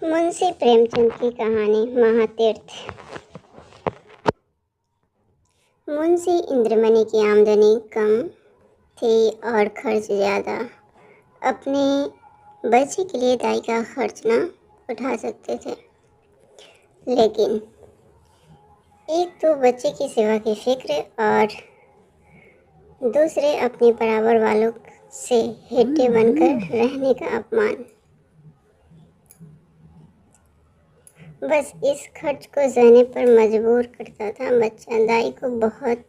मुंशी प्रेमचंद की कहानी महातीर्थ। मुंशी इंद्रमणि की आमदनी कम थी और खर्च ज़्यादा। अपने बच्चे के लिए दाई का खर्च न उठा सकते थे, लेकिन एक तो बच्चे की सेवा की फिक्र और दूसरे अपने बराबर वालों से हिट्टे बनकर रहने का अपमान। बस इस खर्च को सहने पर मजबूर करता था। बच्चा दाई को बहुत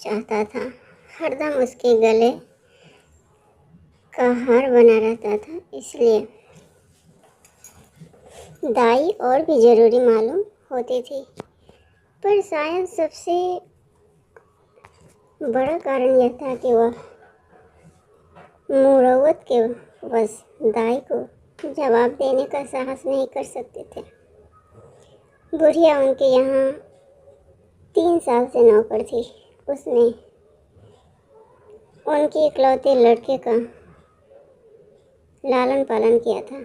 चाहता था, हरदम उसके गले का हार बना रहता था, इसलिए दाई और भी जरूरी मालूम होती थी। पर शायद सबसे बड़ा कारण यह था कि वह मुरौवत के वश दाई को जवाब देने का साहस नहीं कर सकते थे। बुढ़िया उनके यहाँ 3 साल से नौकर थी। उसने उनके इकलौते लड़के का लालन पालन किया था।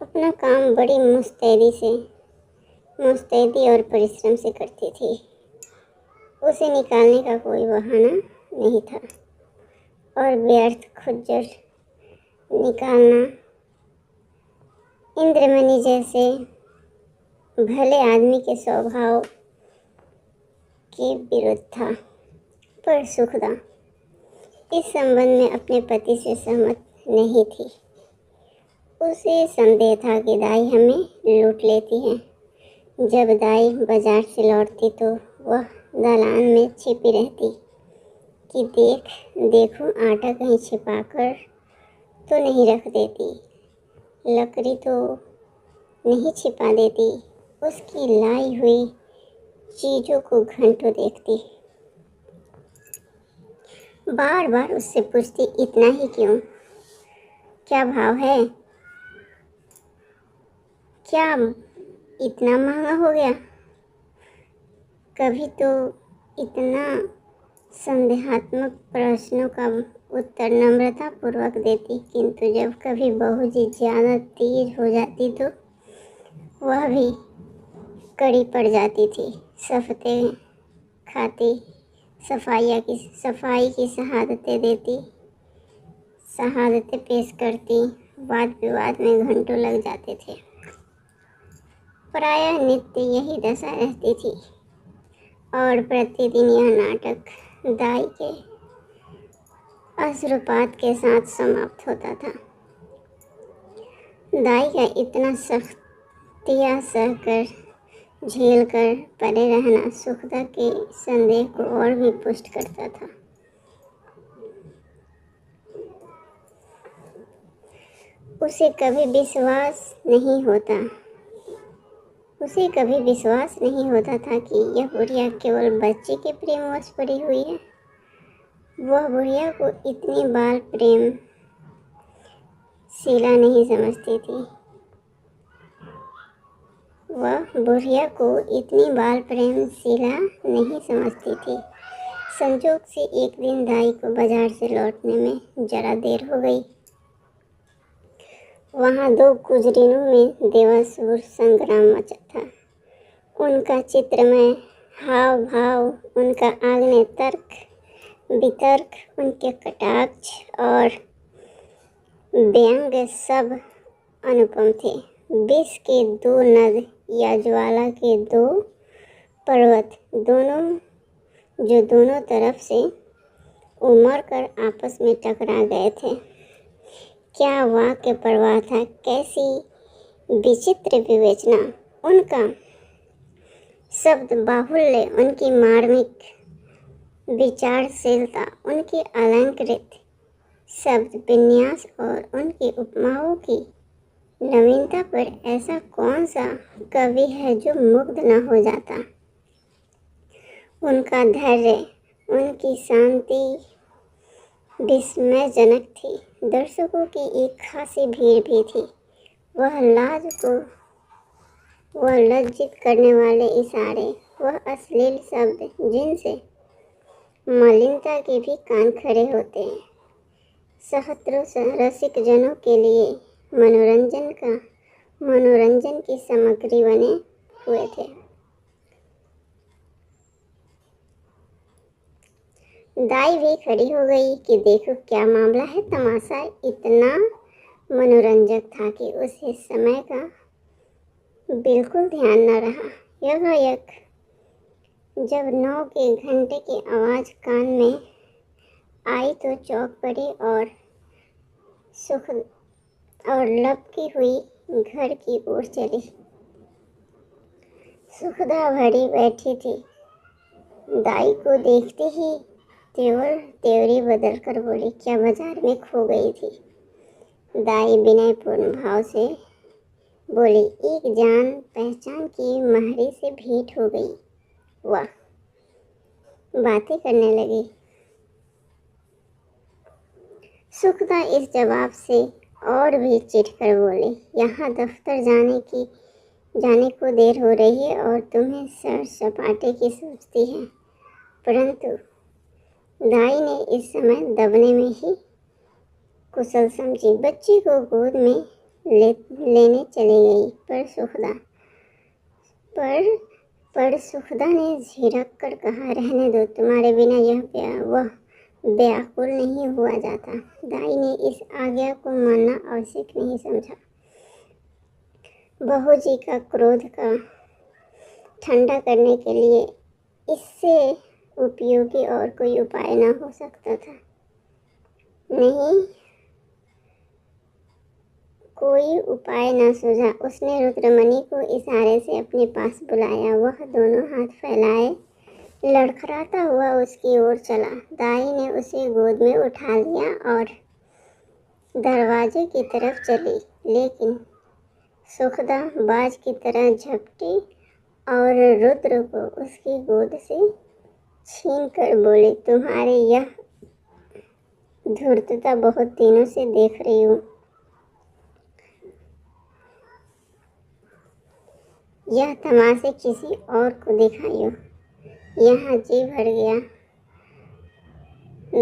अपना काम बड़ी मुस्तैदी और परिश्रम से करती थी। उसे निकालने का कोई बहाना नहीं था और व्यर्थ खुज्जर निकालना इंद्रमणि जैसे भले आदमी के स्वभाव के विरुद्ध था। पर सुखदा इस संबंध में अपने पति से सहमत नहीं थी। उसे संदेह था कि दाई हमें लूट लेती है। जब दाई बाजार से लौटती तो वह दालान में छिपी रहती कि देखूं आटा कहीं छिपाकर तो नहीं रख देती, लकड़ी तो नहीं छिपा देती। उसकी लाई हुई चीज़ों को घंटों देखती, बार बार उससे पूछती, इतना ही क्यों? क्या भाव है? क्या इतना महंगा हो गया? कभी तो इतना संदेहात्मक प्रश्नों का उत्तर नम्रता पूर्वक देती, किंतु जब कभी बहू जी ज़्यादा तेज हो जाती तो वह भी कड़ी पड़ जाती थी। शपथें खाती, सफाई की शहादतें देती, शहादतें पेश करती। वाद विवाद में घंटों लग जाते थे। प्रायः नित्य यही दशा रहती थी और प्रतिदिन यह नाटक दाई के अश्रुपात के साथ समाप्त होता था। दाई का इतना सख्तियाँ सहकर झेल कर परे रहना सुखदा के संदेह को और भी पुष्ट करता था। उसे कभी विश्वास नहीं होता था कि यह बुढ़िया केवल बच्चे के प्रेमवश पड़ी हुई है। वह बुढ़िया को इतनी बाल प्रेमशीला नहीं समझती थी। संजोग से एक दिन दाई को बाजार से लौटने में जरा देर हो गई। वहाँ 2 गुजरिनों में देवासुर संग्राम मचा था। उनका चित्रमय हाव भाव, उनका आग्नेय तर्क वितर्क, उनके कटाक्ष और व्यंग्य सब अनुपम थे। विष के 2 नद या ज्वाला के 2 पर्वत, दोनों तरफ से उमड़ कर आपस में टकरा गए थे। क्या वाक्य प्रवाह था, कैसी विचित्र विवेचना! उनका शब्द बाहुल्य, उनकी मार्मिक विचारशीलता, उनके अलंकृत शब्द विन्यास और उनकी उपमाओं की नवीनता पर ऐसा कौन सा कवि है जो मुग्ध न हो जाता। उनका धैर्य, उनकी शांति विस्मयजनक थी। दर्शकों की एक खासी भीड़ भी थी। वह लज्जित करने वाले इशारे, वह अश्लील शब्द जिनसे मलिनता के भी कान खड़े होते हैं। सहस्त्रों रसिक जनों के लिए मनोरंजन की सामग्री बने हुए थे। दाई भी खड़ी हो गई कि देखो क्या मामला है। तमाशा इतना मनोरंजक था कि उसे समय का बिल्कुल ध्यान न रहा। यकायक जब 9 के घंटे की आवाज़ कान में आई तो चौंक पड़ी और लपकी हुई घर की ओर चली। सुखदा भरी बैठी थी। दाई को देखते ही तेवरी बदल कर बोली, क्या बाजार में खो गई थी? दाई विनयपूर्ण भाव से बोली, एक जान पहचान की महरी से भेंट हो गई। वाह! बातें करने लगी। सुखदा इस जवाब से और भी चिढ़कर बोली, यहाँ दफ्तर जाने को देर हो रही है और तुम्हें सैर सपाटे की सोचती है। परंतु दाई ने इस समय दबने में ही कुशल समझी। बच्ची को गोद में लेने चली गई। पर सुखदा ने झिड़क कर कहा, रहने दो, तुम्हारे बिना वह व्याकुल नहीं हुआ जाता। दाई ने इस आज्ञा को मानना आवश्यक नहीं समझा। बहू जी का क्रोध का ठंडा करने के लिए इससे उपयोगी और कोई उपाय न हो सकता था। नहीं, कोई उपाय न सूझा। उसने रुद्रमणि को इशारे से अपने पास बुलाया। वह दोनों हाथ फैलाए लड़खड़ाता हुआ उसकी ओर चला। दाई ने उसे गोद में उठा लिया और दरवाजे की तरफ चली, लेकिन सुखदा बाज की तरह झपटी और रुद्र को उसकी गोद से छीन कर बोली, तुम्हारी यह धूर्तता बहुत दिनों से देख रही हूँ। यह तमाशे किसी और को दिखाइयो। यहाँ जी भर गया।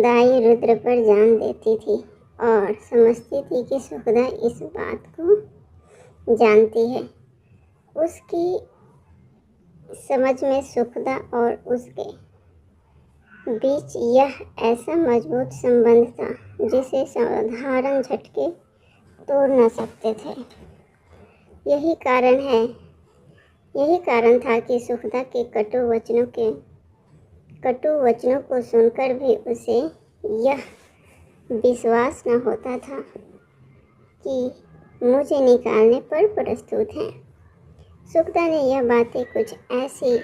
दाई रुद्र पर जान देती थी और समझती थी कि सुखदा इस बात को जानती है। उसकी समझ में सुखदा और उसके बीच यह ऐसा मजबूत संबंध था जिसे साधारण झटके तोड़ न सकते थे। यही कारण था कि सुखदा के कटु वचनों को सुनकर भी उसे यह विश्वास न होता था कि मुझे निकालने पर प्रस्तुत हैं। सुखदा ने यह बातें कुछ ऐसी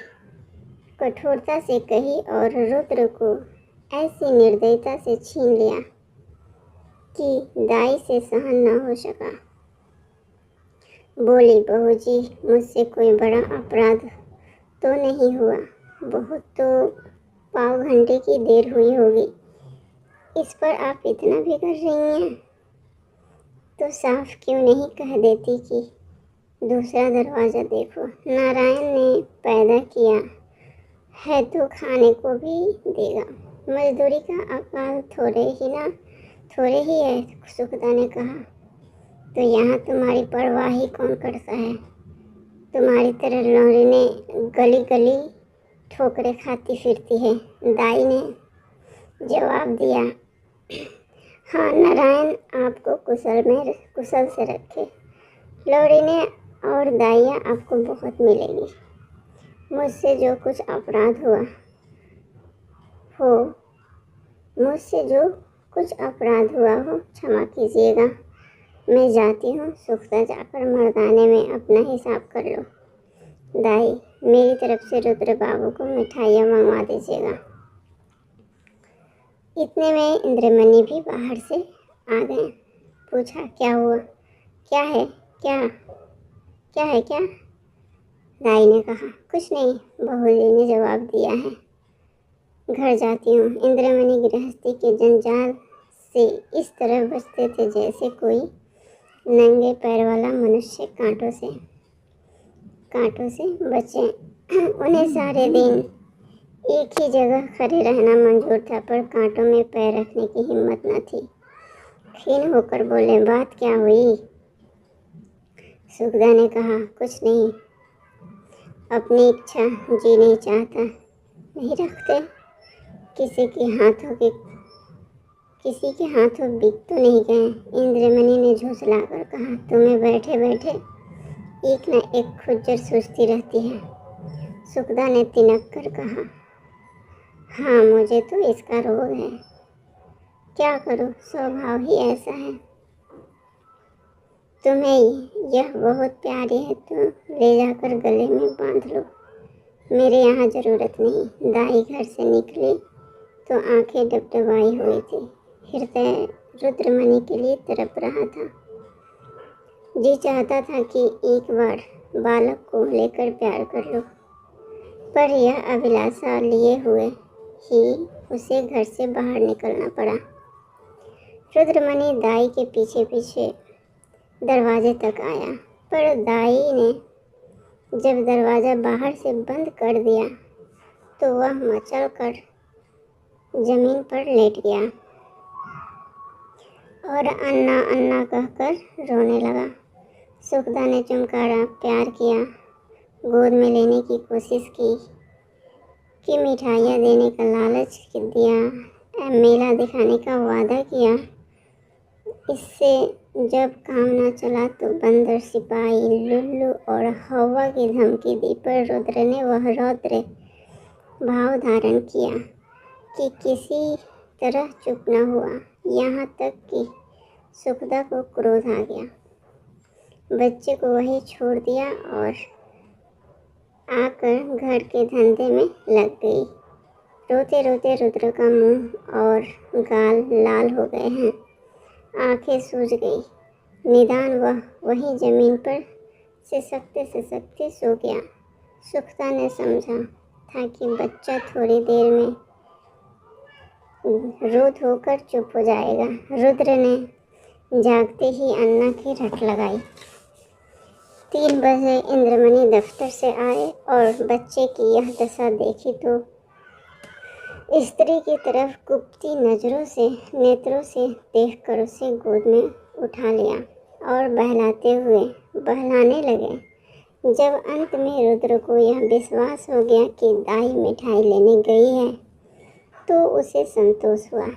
कठोरता से कही और रुद्र को ऐसी निर्दयता से छीन लिया कि दाई से सहन न हो सका। बोली, बहू जी, मुझसे कोई बड़ा अपराध तो नहीं हुआ। बहुत तो पाव घंटे की देर हुई होगी। इस पर आप इतना भी कर रही हैं तो साफ क्यों नहीं कह देती कि दूसरा दरवाज़ा देखो। नारायण ने पैदा किया है तो खाने को भी देगा। मजदूरी का अकाल थोड़े ही है। सुखदा ने कहा, तो यहाँ तुम्हारी परवाह ही कौन करता है? तुम्हारी तरह लौरी ने गली गली ठोकरें खाती फिरती है। दाई ने जवाब दिया, हाँ, नारायण आपको कुशल से रखे। लौरी ने और दाइयाँ आपको बहुत मिलेगी। मुझसे जो कुछ अपराध हुआ हो क्षमा कीजिएगा। मैं जाती हूँ। सुखदा जाकर मर्दाने में अपना हिसाब कर लो। दाई, मेरी तरफ से रुद्र बाबू को मिठाइयाँ मंगवा दीजिएगा। इतने में इंद्रमणि भी बाहर से आ गए। पूछा, क्या हुआ? क्या है? दाई ने कहा, कुछ नहीं, बहू जी ने जवाब दिया है। घर जाती हूँ। इंद्रमणि गृहस्थी के जंजाल से इस तरह बचते थे जैसे कोई नंगे पैर वाला मनुष्य कांटों से बचे। उन्हें सारे दिन एक ही जगह खड़े रहना मंजूर था, पर कांटों में पैर रखने की हिम्मत न थी। खीन होकर बोले, बात क्या हुई? सुखदा ने कहा, कुछ नहीं, अपनी इच्छा जी नहीं चाहता, नहीं रखते। किसी के हाथों बिक तो नहीं गए। इंद्रमणि ने झुँझलाकर कहा, तुम्हें बैठे बैठे एक न एक खुज्जर सूझती रहती है। सुखदा ने तिनक कर कहा, हाँ, मुझे तो इसका रोग है, क्या करूँ, स्वभाव ही ऐसा है। तुम्हें यह बहुत प्यारी है तो ले जाकर गले में बांध लो, मेरे यहाँ ज़रूरत नहीं। दाई घर से निकली तो आंखें डबडबाई हुई थी। हृदय रुद्रमणि के लिए तड़प रहा था। जी चाहता था कि एक बार बालक को लेकर प्यार कर लो, पर यह अभिलाषा लिए हुए ही उसे घर से बाहर निकलना पड़ा। रुद्रमणि दाई के पीछे पीछे दरवाजे तक आया, पर दाई ने जब दरवाज़ा बाहर से बंद कर दिया तो वह मचल कर जमीन पर लेट गया और अन्ना अन्ना कहकर रोने लगा। सुखदा ने चमकारा, प्यार किया, गोद में लेने की कोशिश की कि मिठाइयाँ देने का लालच दिया, मेला दिखाने का वादा किया। इससे जब काम न चला तो बंदर, सिपाही, लुल्लू और हवा की धमकी दी, पर रुद्र ने वह रौद्र भाव धारण किया कि किसी तरह चुप न हुआ। यहाँ तक कि सुखदा को क्रोध आ गया। बच्चे को वहीं छोड़ दिया और आकर घर के धंधे में लग गई। रोते रोते रुद्र का मुंह और गाल लाल हो गए हैं, आंखें सूज गई। निदान वह वहीं जमीन पर सिसकते सो गया। सुखदा ने समझा था कि बच्चा थोड़ी देर में रो धोकर चुप हो जाएगा। रुद्र ने जागते ही अन्ना की रट लगाई। 3 बजे इंद्रमणि दफ्तर से आए और बच्चे की यह दशा देखी तो स्त्री की तरफ कुपती नेत्रों से देखकर उसे गोद में उठा लिया और बहलाने लगे। जब अंत में रुद्र को यह विश्वास हो गया कि दाई मिठाई लेने गई है तो उसे संतोष हुआ।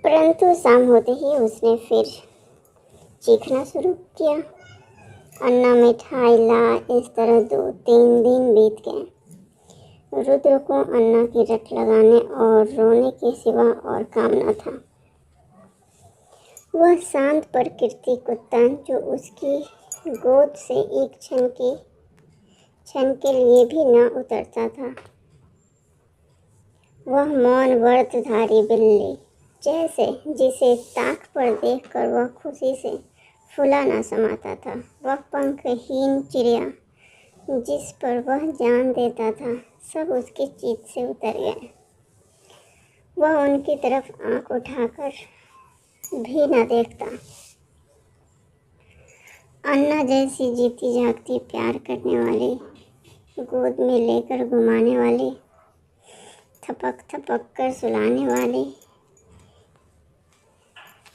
परंतु शाम होते ही उसने फिर चीखना शुरू किया। अन्ना मिठाई ला, इस तरह 2-3 दिन बीत गए। रुद्र को अन्ना की रट लगाने और रोने के सिवा और काम न था। वह शांत प्रकृति कुत्ता जो उसकी गोद से एक क्षण के लिए भी न उतरता था, वह मौन व्रतधारी बिल्ली जैसे जिसे ताक पर देखकर वह खुशी से फूला न समाता था, वह पंखहीन चिड़िया जिस पर वह जान देता था, सब उसके चित्त से उतर गए। वह उनकी तरफ आंख उठाकर भी न देखता। अन्ना जैसी जीती जागती प्यार करने वाली, गोद में लेकर घुमाने वाली, थपक थपक कर सुलाने वाली,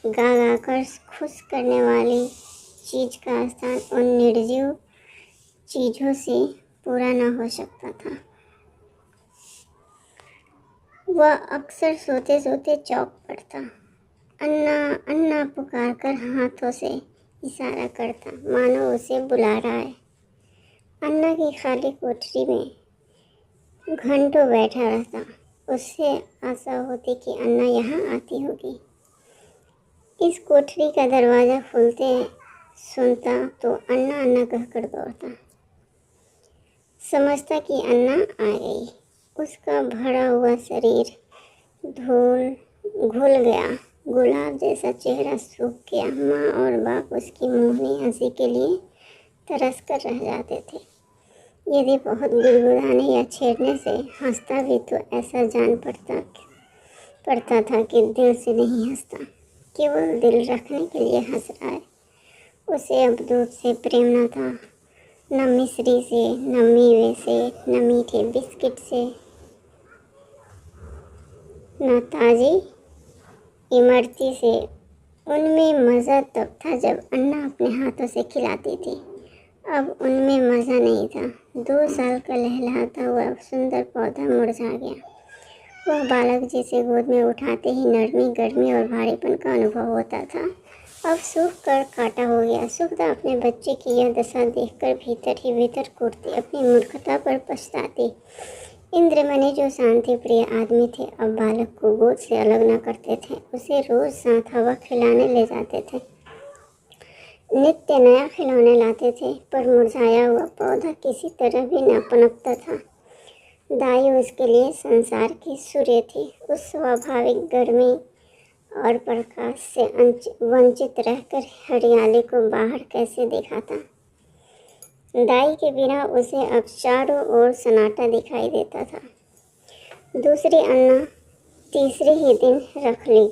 गा गा कर खुश करने वाली चीज का स्थान उन निर्जीव चीज़ों से पूरा न हो सकता था। वह अक्सर सोते सोते चौंक पड़ता। अन्ना अन्ना पुकार कर हाथों से इशारा करता, मानो उसे बुला रहा है। अन्ना की खाली कोठरी में घंटों बैठा रहता। उससे आशा होती कि अन्ना यहाँ आती होगी। इस कोठरी का दरवाज़ा खुलते सुनता तो अन्ना अन्ना कहकर दौड़ता, समझता कि अन्ना आ गई। उसका भरा हुआ शरीर घुल गया, गुलाब जैसा चेहरा सूख गया। माँ और बाप उसकी मुँहनी हंसी के लिए तरस कर रह जाते थे। यदि बहुत गुदगुदाने या छेड़ने से हंसता भी तो ऐसा जान पड़ता था कि दिल से नहीं हंसता, केवल दिल रखने के लिए हंस रहा है। उसे अब दूध से प्रेम न था, न मिश्री से, न मेवे से, न मीठे बिस्किट से, न ताज़ी इमरती से। उनमें मज़ा तब था जब अन्ना अपने हाथों से खिलाती थी। अब उनमें मज़ा नहीं था। 2 साल का लहलहाता हुआ सुंदर पौधा मुरझा गया। वह बालक जिसे गोद में उठाते ही नरमी, गर्मी और भारीपन का अनुभव होता था, अब सूख कर काटा हो गया। सुखदा अपने बच्चे की यह दशा देखकर भीतर ही भीतर कूटती, अपनी मूर्खता पर पछताती। इंद्रमणि जो शांति प्रिय आदमी थे, अब बालक को गोद से अलग न करते थे। उसे रोज साथ हवा खिलाने ले जाते थे, नित्य नया खिलौने लाते थे, पर मुरझाया हुआ पौधा किसी तरह भी न पनपता था। दाई उसके लिए संसार की सूर्य थी। उस स्वाभाविक गर्मी और प्रकाश से वंचित रहकर हरियाली को बाहर कैसे दिखाता। दाई के बिना उसे अब चारों ओर सन्नाटा दिखाई देता था। दूसरी अन्ना तीसरे ही दिन रख ली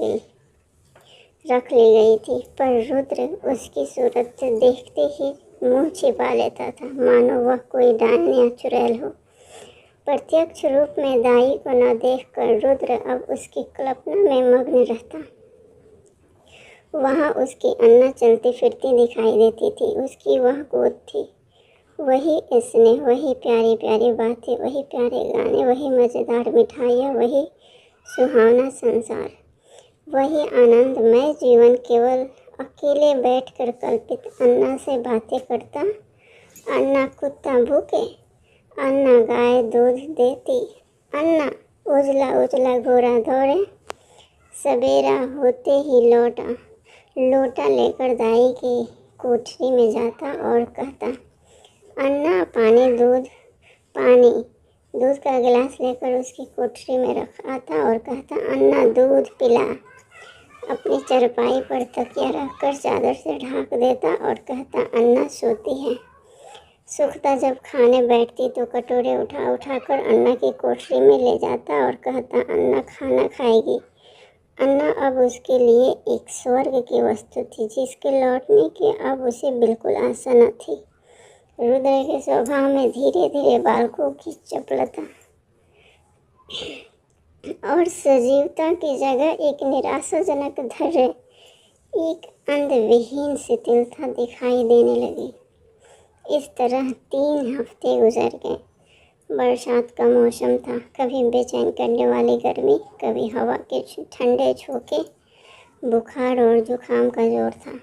गई थी, पर रुद्र उसकी सूरत देखते ही मुंह छिपा लेता था, मानो वह कोई डायन या चुड़ैल हो। प्रत्यक्ष रूप में दाई को न देखकर रुद्र अब उसकी कल्पना में मग्न रहता। वहाँ उसकी अन्ना चलती फिरती दिखाई देती थी। उसकी वह गोद थी, वही स्नेह, वही प्यारी प्यारी बातें, वही प्यारे गाने, वही मज़ेदार मिठाइयाँ, वही सुहावना संसार, वही आनंदमय जीवन। केवल अकेले बैठकर कल्पित अन्ना से बातें करता। अन्ना कुत्ता भूखे, अन्ना गाय दूध देती, अन्ना उजला उजला घोड़ा दौड़े। सवेरा होते ही लोटा लेकर दाई की कोठरी में जाता और कहता, अन्ना पानी दूध का गिलास लेकर उसकी कोठरी में रख आता और कहता, अन्ना दूध पिला। अपनी चारपाई पर तकिया रखकर चादर से ढाक देता और कहता, अन्ना सोती है। सुखदा जब खाने बैठती तो कटोरे उठा कर अन्ना की कोठरी में ले जाता और कहता, अन्ना खाना खाएगी। अन्ना अब उसके लिए एक स्वर्ग की वस्तु थी, जिसके लौटने की अब उसे बिल्कुल आशा न थी। रुद्र के स्वभाव में धीरे धीरे बालकों की चपलता और सजीवता की जगह एक निराशाजनक धैर्य, एक अंधविहीन शिथिलता दिखाई देने लगी। इस तरह 3 हफ्ते गुजर गए। बरसात का मौसम था। कभी बेचैन करने वाली गर्मी, कभी हवा के ठंडे झोंके, बुखार और जुकाम का जोर था।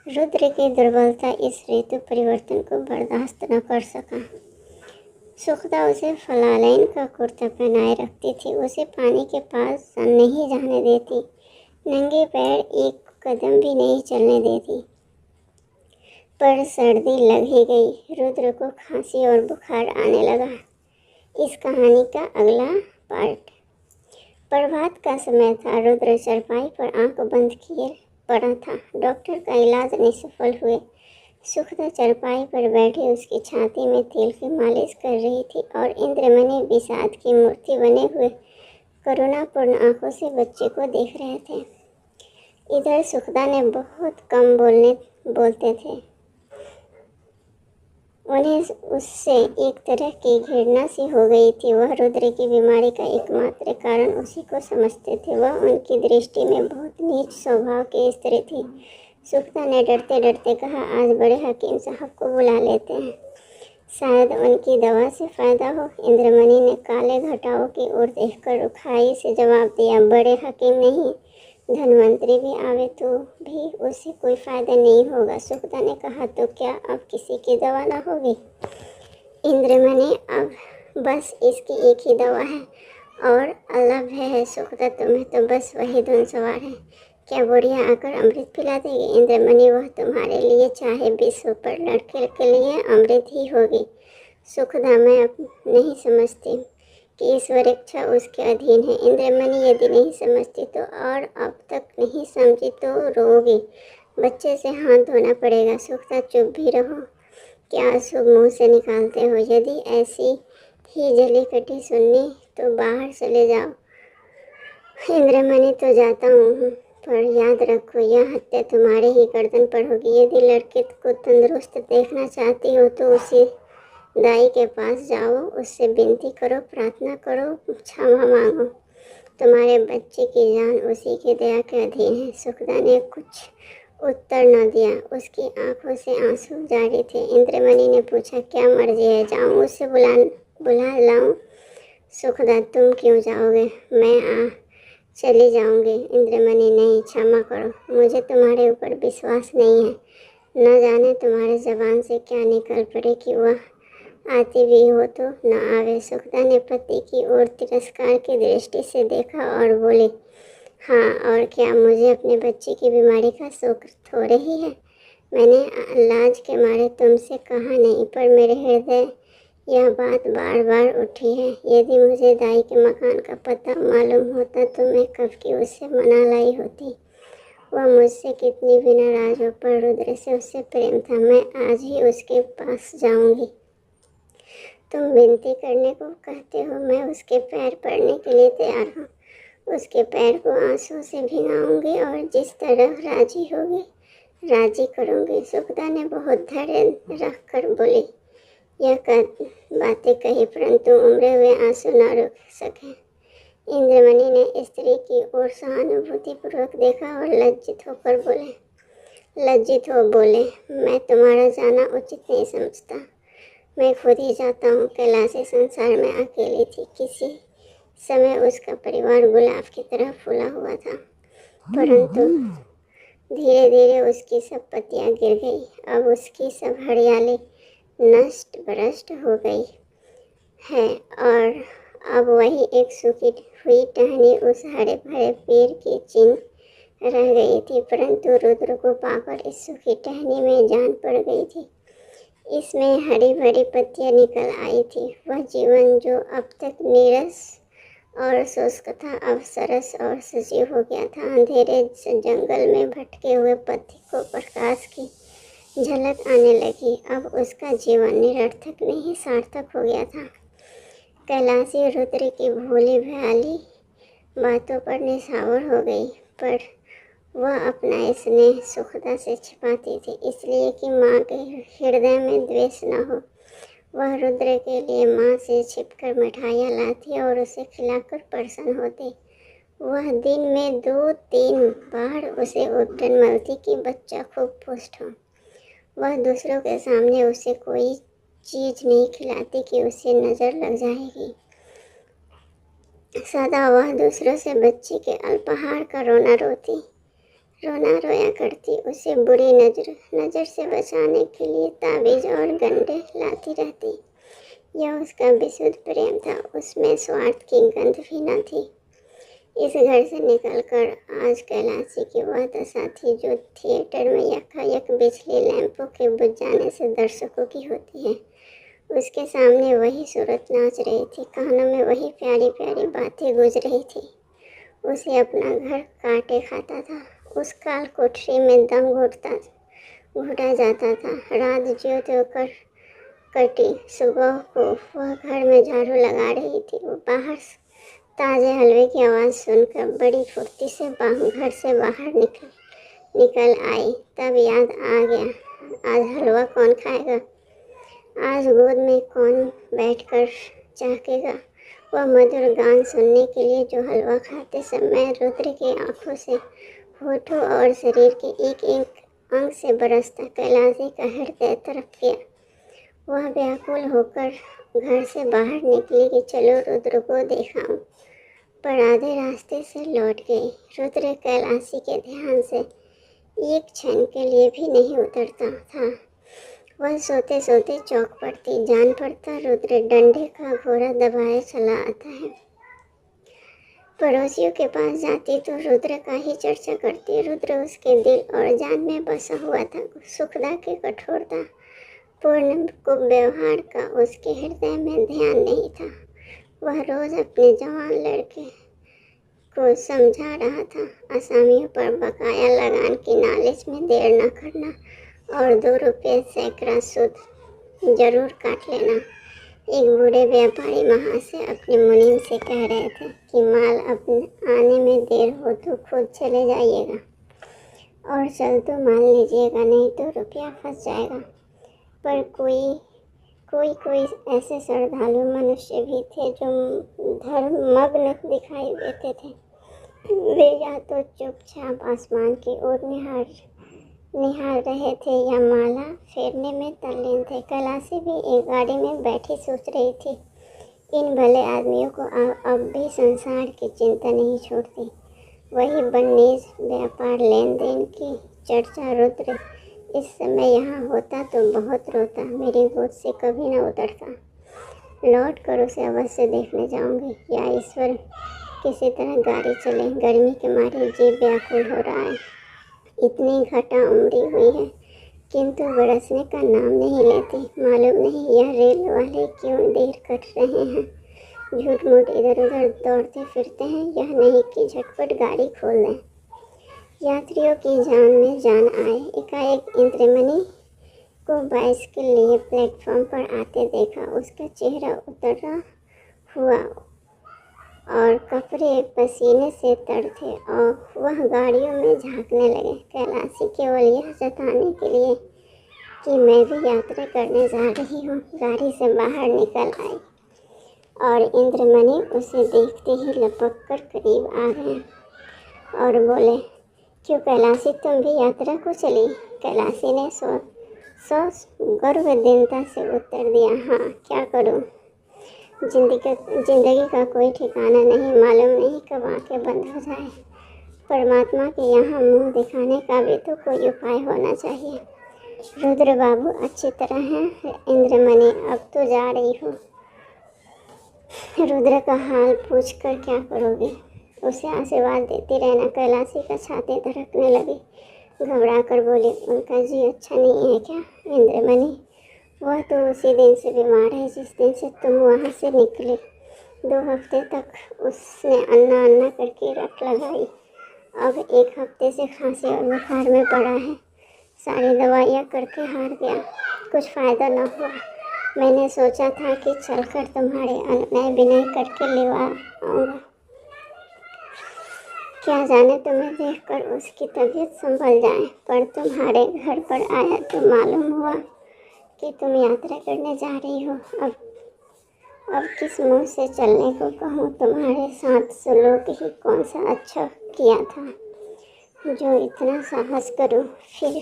रुद्र की दुर्बलता इस ऋतु परिवर्तन को बर्दाश्त न कर सका। सुखदा उसे फलालैन का कुर्ता पहनाए रखती थी, उसे पानी के पास नहीं जाने देती, नंगे पैर एक कदम भी नहीं चलने देती। पर सर्दी लग ही गई। रुद्र को खांसी और बुखार आने लगा। इस कहानी का अगला पार्ट। प्रभात का समय था। रुद्र चारपाई पर आंख बंद किए पड़ा था। डॉक्टर का इलाज निष्फल हुए। सुखदा चारपाई पर बैठी उसकी छाती में तेल की मालिश कर रही थी और इंद्रमणि विषाद की मूर्ति बने हुए करुणापूर्ण आंखों से बच्चे को देख रहे थे। इधर सुखदा ने बहुत कम बोलते थे। उन्हें उससे एक तरह की घृणा सी हो गई थी। वह रुद्र की बीमारी का एकमात्र कारण उसी को समझते थे। वह उनकी दृष्टि में बहुत नीच स्वभाव की स्त्री थी। सुखदा ने डरते डरते कहा, आज बड़े हकीम साहब को बुला लेते हैं, शायद उनकी दवा से फ़ायदा हो। इंद्रमणि ने काले घटाओं की ओर देखकर रुखाई से जवाब दिया, बड़े हकीम नहीं, धनवंतरी भी आवे तो भी उससे कोई फ़ायदा नहीं होगा। सुखदा ने कहा, तो क्या अब किसी की दवा ना होगी? इंद्रमणि, अब बस इसकी एक ही दवा है और अल्लाह भय है सुखदा, तुम्हें तो बस वही धुन सवार है। क्या बुढ़िया आकर अमृत पिला देगी? इंद्रमणि, वह तुम्हारे लिए चाहे विश्व पर लड़के के लिए अमृत ही होगी। सुखदा, मैं अब नहीं समझती कि ईश्वर इच्छा उसके अधीन है। इंद्रमणि, यदि नहीं समझती तो और अब तक नहीं समझी तो रोगी, बच्चे से हाथ धोना पड़ेगा। सुखदा, चुप भी रहो, क्या अशुभ मुँह से निकालते हो? यदि ऐसी ही जली कटी सुननी तो बाहर चले जाओ। इंद्रमणि, तो जाता हूँ, पर याद रखो यह हत्या तुम्हारे ही गर्दन पर होगी। यदि लड़के को तंदुरुस्त देखना चाहती हो तो उसे दाई के पास जाओ, उससे विनती करो, प्रार्थना करो, क्षमा मांगो। तुम्हारे बच्चे की जान उसी की दया के अधीन है। सुखदा ने कुछ उत्तर न दिया। उसकी आंखों से आंसू जारी थे। इंद्रमणि ने पूछा, क्या मर्जी है, जाऊं उसे बुला लाऊं? सुखदा, तुम क्यों जाओगे? मैं चली जाऊंगी। इंद्रमणि, नहीं, क्षमा करो, मुझे तुम्हारे ऊपर विश्वास नहीं है। न जाने तुम्हारे जबान से क्या निकल पड़े कि वह आती भी हो तो न आवे। सुखदा ने पति की ओर तिरस्कार की दृष्टि से देखा और बोली, हाँ, और क्या मुझे अपने बच्चे की बीमारी का शौक थोड़े ही है? मैंने लाज के मारे तुमसे कहा नहीं, पर मेरे हृदय यह बात बार बार उठी है। यदि मुझे दाई के मकान का पता मालूम होता तो मैं कब की उसे मना लाई होती। वह मुझसे कितनी भी नाराज हो, पर रुद्र से उससे प्रेम था। मैं आज ही उसके पास जाऊंगी। तुम विनती करने को कहते हो, मैं उसके पैर पड़ने के लिए तैयार हूँ। उसके पैर को आंसू से भिगाऊंगी और जिस तरह राजी होगी राजी करूंगी। सुखदा ने बहुत धैर्य रख कर बोली। यह बातें कही, परंतु उमड़े हुए आंसू न रुक सके। इंद्रमणि ने स्त्री की ओर सहानुभूतिपूर्वक देखा और लज्जित हो बोले, मैं तुम्हारा जाना उचित नहीं समझता। मैं खुद ही जाता हूँ। कैलाशी संसार में अकेली थी। किसी समय उसका परिवार गुलाब की तरह फूला हुआ था, परंतु धीरे धीरे उसकी सब पत्तियां गिर गई। अब उसकी सब हरियाली नष्ट भ्रष्ट हो गई है और अब वही एक सूखी हुई टहनी उस हरे भरे पेड़ की चिन्ह रह गई थी। परंतु रुद्र को पाकर इस सूखी टहनी में जान पड़ गई थी। इसमें हरी भरी पत्तियां निकल आई थी। वह जीवन जो अब तक नीरस और शुष्क था, अब सरस और सजीव हो गया था। अंधेरे जंगल में भटके हुए पथिक को प्रकाश की झलक आने लगी। अब उसका जीवन निरर्थक नहीं सार्थक हो गया था। कैलाशी रुद्र की भोली भाली बातों पर निछावर हो गई, पर वह अपना स्नेह सुखदा से छिपाती थी, इसलिए कि माँ के हृदय में द्वेष न हो। वह रुद्र के लिए माँ से छिपकर मिठाइयाँ लाती और उसे खिलाकर प्रसन्न होती। वह दिन में 2-3 बार उसे उपटन मलती कि बच्चा खूब पुष्ट हो। वह दूसरों के सामने उसे कोई चीज़ नहीं खिलाती कि उसे नज़र लग जाएगी। सदा वह दूसरों से बच्चे के अल्पाहार का रोना रोया करती। उसे बुरी नज़र से बचाने के लिए ताबीज और गंडे लाती रहती। यह उसका विशुद्ध प्रेम था। उसमें स्वार्थ की गंध भी न थी। इस घर से निकलकर आज कैलाशी की वह दशा थी जो थिएटर में यकायक बिजली लैंपों के बुझ जाने से दर्शकों की होती है। उसके सामने वही सूरत नाच रही थी। कानों में वही प्यारी प्यारी बातें गूंज रही थी। उसे अपना घर काटे खाता था। उस काल कोठरी में दम घुटा जाता था। रात ज्यों त्यों कर कटी। सुबह को वह घर में झाड़ू लगा रही थी। वो बाहर ताजे हलवे की आवाज़ सुनकर बड़ी फुर्ती से घर से बाहर निकल आई। तब याद आ गया, आज हलवा कौन खाएगा, आज गोद में कौन बैठकर चाहेगा वह मधुर गान सुनने के लिए जो हलवा खाते समय रुद्र की आंखों से, होठों और शरीर के एक एक अंग से बरसता। कैलाशी का हृदय तड़प गया। वह व्याकुल होकर घर से बाहर निकली कि चलो रुद्र को दिखाऊं, पर आधे रास्ते से लौट गई। रुद्र कैलाशी के ध्यान से एक क्षण के लिए भी नहीं उतरता था। वह सोते सोते चौंक पड़ती। जान पड़ता रुद्र डंडे का घोड़ा दबाए चला आता है। पड़ोसियों के पास जाती तो रुद्र का ही चर्चा करती। रुद्र उसके दिल और जान में बसा हुआ था। सुखदा के कठोरता पूर्ण कुव्यवहार का उसके हृदय में ध्यान नहीं था। वह रोज अपने जवान लड़के को समझा रहा था, असामियों पर बकाया लगान की नालिश में देर न करना और 2 रुपये सैकड़ा सूद जरूर काट लेना। एक बूढ़े व्यापारी महाशय अपने मुनीम से कह रहे थे कि माल आने में देर हो तो खुद चले जाइएगा और चल तो माल लीजिएगा, नहीं तो रुपया फंस जाएगा। पर कोई कोई ऐसे श्रद्धालु मनुष्य भी थे जो धर्ममग्न दिखाई देते थे। वे या तो चुपचाप आसमान की ओर निहार रहे थे या माला फेरने में तल्लीन थे। कैलाशी भी एक गाड़ी में बैठी सोच रही थी, इन भले आदमियों को अब भी संसार की चिंता नहीं छोड़ती। वही बन्नीज व्यापार लेन देन की चर्चा। रुद्र इस समय यहाँ होता तो बहुत रोता, मेरी गोद से कभी न उतरता। लौट कर उसे अवश्य देखने जाऊंगी। या ईश्वर, किसी तरह गाड़ी चले, गर्मी के मारे जी व्याकुल हो रहा है। इतनी घटा उमड़ी हुई है किंतु बरसने का नाम नहीं लेती। मालूम नहीं यह रेल वाले क्यों देर कर रहे हैं। झूठ मूठ इधर उधर दौड़ते फिरते हैं। यह नहीं कि झटपट गाड़ी खोल दें। यात्रियों की जान में जान आए। एकाएक इंद्रमणि को बाइस के लिए प्लेटफॉर्म पर आते देखा। उसका चेहरा उतरा हुआ और कपड़े पसीने से तर थे और वह गाड़ियों में झांकने लगे। कैलाशी केवल यह जताने के लिए कि मैं भी यात्रा करने जा रही हूँ, गाड़ी से बाहर निकल आई और इंद्रमणि उसे देखते ही लपक कर करीब आ गए और बोले, क्यों कैलाशी, तुम भी यात्रा को चली? कैलाशी ने गर्वदीनता से उत्तर दिया, हाँ, क्या करूँ, जिंदगी का कोई ठिकाना नहीं, मालूम नहीं कब आंखें बंद हो जाए। परमात्मा के यहाँ मुंह दिखाने का भी तो कोई उपाय होना चाहिए। रुद्र बाबू अच्छी तरह हैं? इंद्रमणि, अब तो जा रही हो। रुद्र का हाल पूछकर क्या करोगे? उसे आशीर्वाद देती रहना। कैलाशी का छाती धड़कने लगी। घबरा कर बोली, उनका जी अच्छा नहीं है क्या? इंद्रमणि, वह तो उसी दिन से बीमार है जिस दिन से तुम वहाँ से निकले। 2 हफ्ते तक उसने अन्ना अन्ना करके रट लगाई। अब 1 हफ्ते से खांसी और बुखार में पड़ा है। सारी दवाइयाँ करके हार गया, कुछ फ़ायदा न हुआ। मैंने सोचा था कि चलकर तुम्हारे अनुनय विनय करके लेवा आऊँगा। क्या जाने तुम्हें देखकर उसकी तबीयत संभल जाए, पर तुम्हारे घर पर आया तो मालूम हुआ कि तुम यात्रा करने जा रही हो। अब किस मुंह से चलने को कहूँ? तुम्हारे साथ सुलोक ही कौन सा अच्छा किया था जो इतना साहस करूँ। फिर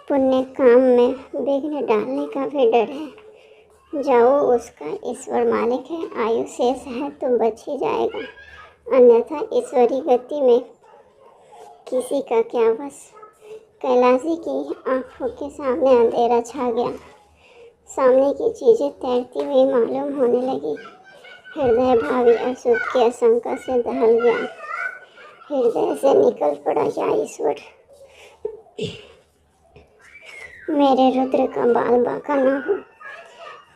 पुण्य काम में विघ्न डालने का भी डर है। जाओ, उसका ईश्वर मालिक है, आयु शेष है तो बच ही जाएगा, अन्यथा ईश्वरी गति में किसी का क्या बस। कैलाशी की आंखों के सामने अंधेरा छा गया। सामने की चीज़ें तैरती हुई मालूम होने लगी। हृदय भावी अशुभ की आशंका से दहल गया। हृदय से निकल पड़ा, या ईश्वर, मेरे रुद्र का बाल बांका न हो।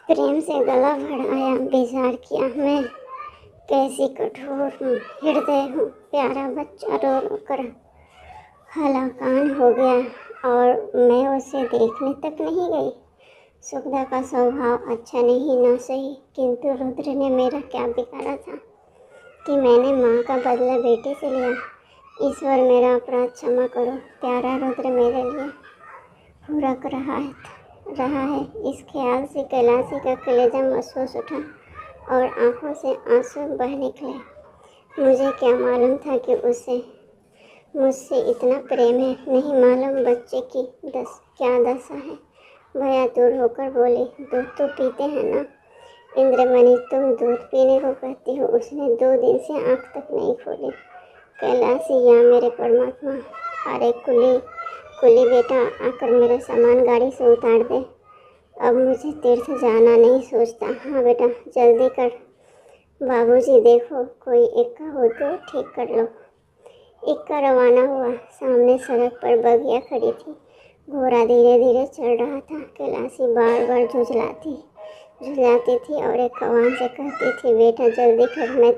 प्रेम से गला भराया, बेजार किया। मैं कैसी कठोर हृदय हूँ। प्यारा बच्चा रो रो कर हलाकान हो गया और मैं उसे देखने तक नहीं गई। सुखदा का स्वभाव अच्छा नहीं ना सही, किंतु रुद्र ने मेरा क्या बिगाड़ा था कि मैंने माँ का बदला बेटे से लिया। ईश्वर, मेरा अपराध क्षमा करो। प्यारा रुद्र मेरे लिए हुरक रहा है। इस ख्याल से कैलाशी का कलेजा महसूस उठा और आंखों से आंसू बह निकले। मुझे क्या मालूम था कि उसे मुझसे इतना प्रेम है। नहीं मालूम बच्चे की क्या दशा है। भैया दूर होकर बोली, दूध तो पीते हैं ना? इंद्रमणि, तुम दूध पीने को कहती हो? उसने 2 दिन से आंख तक नहीं खोली। कैलाशी, या मेरे परमात्मा, अरे कुली बेटा, आकर मेरा सामान गाड़ी से उतार दे। अब मुझे तीर्थ जाना नहीं सोचता। हाँ बेटा, जल्दी कर। बाबूजी, देखो कोई इक्का हो तो ठीक कर लो। इक्का रवाना हुआ। सामने सड़क पर बगिया खड़ी थी। घोड़ा धीरे धीरे चल रहा था। कैलाशी बार बार झुलाती थी और एक कवान से कहती थी, बेटा जल्दी कर, मैं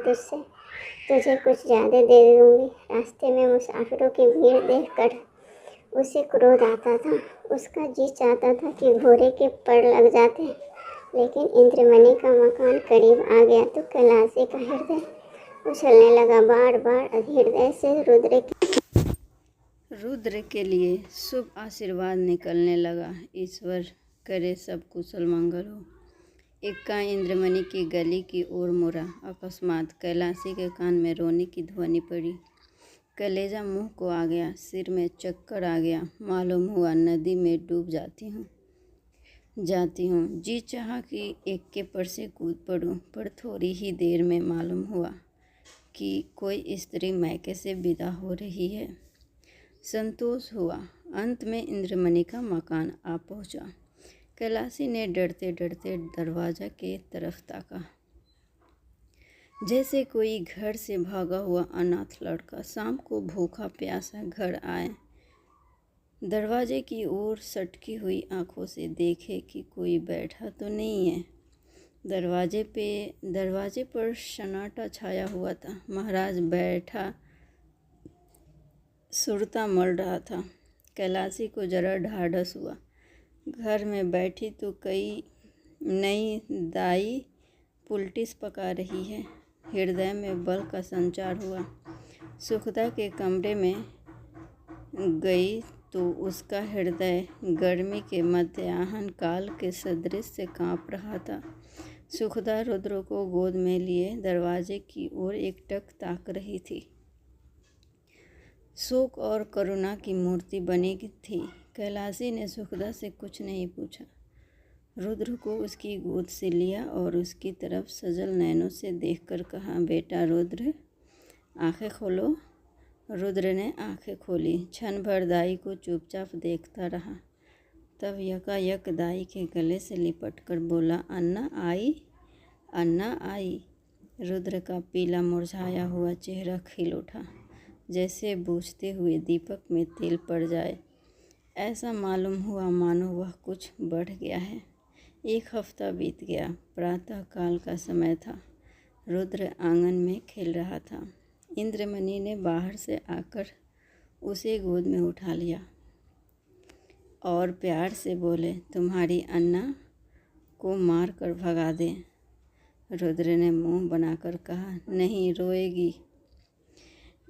तुझे कुछ ज़्यादा दे दूँगी। रास्ते में मुसाफिरों की भीड़ देखकर उसे क्रोध आता था। उसका जी चाहता था कि घोड़े के पर लग जाते, लेकिन इंद्रमणि का मकान करीब आ गया तो कैलाशी का हृदय उछलने लगा। बार बार हृदय से रुद्र के लिए शुभ आशीर्वाद निकलने लगा। ईश्वर, करे सब कुशल मंगल हो। इक्का इंद्रमणि की गली की ओर मुड़ा। अकस्मात कैलाशी के कान में रोने की ध्वनि पड़ी। कलेजा मुंह को आ गया, सिर में चक्कर आ गया। मालूम हुआ नदी में डूब जाती हूँ। जी चाहा कि एक्के पर से कूद पड़ूं, पर थोड़ी ही देर में मालूम हुआ कि कोई स्त्री मैके से विदा हो रही है। संतोष हुआ। अंत में इंद्रमणि का मकान आ पहुंचा। कैलाशी ने डरते डरते दरवाजा के तरफ ताका, जैसे कोई घर से भागा हुआ अनाथ लड़का शाम को भूखा प्यासा घर आए। दरवाजे की ओर सटकी हुई आंखों से देखे कि कोई बैठा तो नहीं है। दरवाजे पर सन्नाटा छाया हुआ था। महाराज बैठा सुरता मल रहा था। कैलाशी को जरा ढाढ़स हुआ। घर में बैठी तो कई नई दाई पुलटिस पका रही है। हृदय में बल का संचार हुआ। सुखदा के कमरे में गई तो उसका हृदय गर्मी के मध्याह्न काल के सदृश से कांप रहा था। सुखदा रुद्र को गोद में लिए दरवाजे की ओर एकटक ताक रही थी। शोक और करुणा की मूर्ति बनी थी। कैलाशी ने सुखदा से कुछ नहीं पूछा। रुद्र को उसकी गोद से लिया और उसकी तरफ सजल नैनों से देखकर कहा, बेटा रुद्र, आंखें खोलो। रुद्र ने आंखें खोली। क्षण भर दाई को चुपचाप देखता रहा। तब यकायक दाई के गले से लिपटकर बोला, अन्ना आई, अन्ना आई। रुद्र का पीला मुरझाया हुआ चेहरा खिल उठा, जैसे बूझते हुए दीपक में तेल पड़ जाए। ऐसा मालूम हुआ मानो वह कुछ बढ़ गया है। 1 हफ्ता बीत गया। प्रातः काल का समय था। रुद्र आंगन में खेल रहा था। इंद्रमणि ने बाहर से आकर उसे गोद में उठा लिया और प्यार से बोले, तुम्हारी अन्ना को मार कर भगा दें। रुद्र ने मुंह बनाकर कहा, नहीं, रोएगी।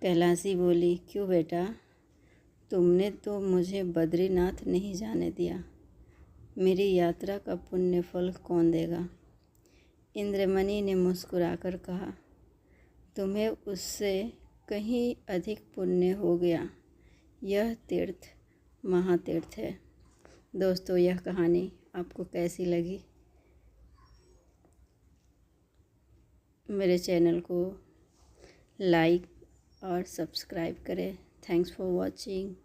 कैलाशी बोली, क्यों बेटा, तुमने तो मुझे बद्रीनाथ नहीं जाने दिया। मेरी यात्रा का पुण्य फल कौन देगा? इंद्रमणि ने मुस्कुराकर कहा, तुम्हें उससे कहीं अधिक पुण्य हो गया। यह तीर्थ महातीर्थ है। दोस्तों, यह कहानी आपको कैसी लगी? मेरे चैनल को लाइक और सब्सक्राइब करें। Thanks for watching.